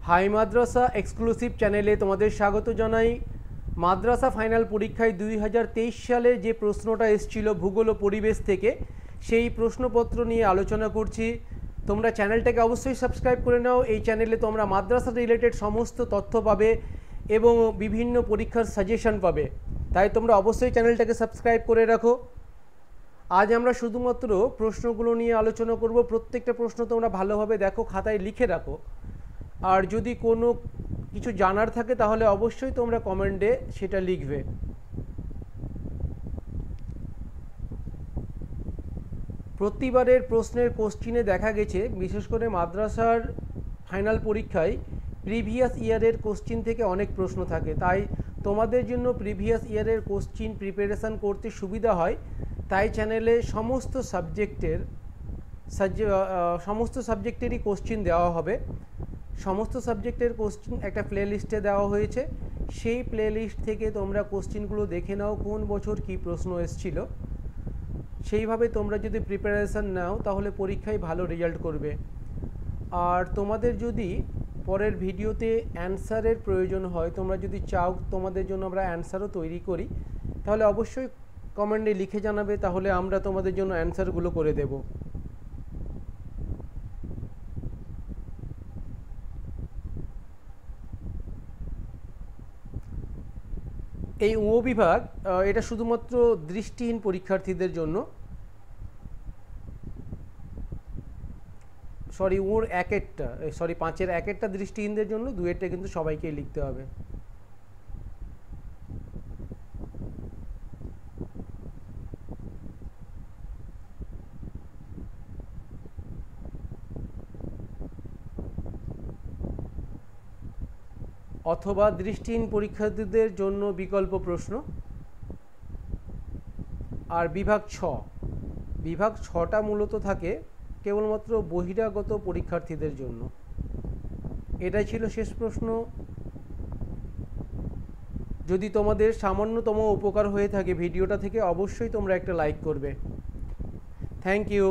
High মাদ্রাসা exclusive চ্যানেলে তোমাদের স্বাগত জানাই। মাদ্রাসা ফাইনাল পরীক্ষায় 2023 সালে যে প্রশ্নটা এসেছিল ভূগোল ও পরিবেশ থেকে, সেই প্রশ্নপত্র নিয়ে আলোচনা করছি। তোমরা চ্যানেলটাকে অবশ্যই সাবস্ক্রাইব করে নাও। এই চ্যানেলে তোমরা মাদ্রাসা রিলেটেড সমস্ত তথ্য পাবে এবং বিভিন্ন পরীক্ষার সাজেশন পাবে, তাই তোমরা অবশ্যই চ্যানেলটাকে সাবস্ক্রাইব করে রাখো। আজ আমরা শুধুমাত্র প্রশ্নগুলো নিয়ে আলোচনা করব। প্রত্যেকটা প্রশ্ন তোমরা ভালোভাবে দেখো, খাতায় লিখে রাখো। আর যদি কোনো কিছু জানার থাকে তাহলে অবশ্যই তোমরা কমেন্টে সেটা লিখবে। প্রতিবারের প্রশ্নের কোশ্চিনে দেখা গেছে, বিশেষ করে মাদ্রাসার ফাইনাল পরীক্ষায় প্রিভিয়াস ইয়ারের কোশ্চিন থেকে অনেক প্রশ্ন থাকে, তাই তোমাদের জন্য প্রিভিয়াস ইয়ারের কোশ্চিন প্রিপারেশান করতে সুবিধা হয়। তাই চ্যানেলে সমস্ত সাবজেক্টেরই কোশ্চিন দেওয়া হবে। সমস্ত সাবজেক্টের কোশ্চিন একটা প্লে লিস্টে দেওয়া হয়েছে। সেই প্লে লিস্ট থেকে তোমরা কোশ্চিনগুলো দেখে নাও, কোন বছর কি প্রশ্ন এসেছিল। সেইভাবে তোমরা যদি প্রিপারেশান নাও তাহলে পরীক্ষায় ভালো রেজাল্ট করবে। আর তোমাদের যদি পরের ভিডিওতে অ্যান্সারের প্রয়োজন হয়, তোমরা যদি চাও তোমাদের জন্য আমরা অ্যান্সারও তৈরি করি, তাহলে অবশ্যই কমেন্টে লিখে জানাবে, তাহলে আমরা তোমাদের জন্য অ্যান্সারগুলো করে দেব। এই ও বিভাগ এটা শুধুমাত্র দৃষ্টিহীন পরীক্ষার্থীদের জন্য। ওর পাঁচের এক একটা দৃষ্টিহীনদের জন্য, দুয়েরটা কিন্তু সবাইকেই লিখতে হবে। অথবা দৃষ্টিহীন পরীক্ষার্থীদের জন্য বিকল্প প্রশ্ন। আর বিভাগ ছটা মূলত থাকে কেবলমাত্র বহিরাগত পরীক্ষার্থীদের জন্য। এটাই ছিল শেষ প্রশ্ন। যদি তোমাদের সামান্যতম উপকার হয়ে থাকে ভিডিওটা থেকে, অবশ্যই তোমরা একটা লাইক করবে। Thank you.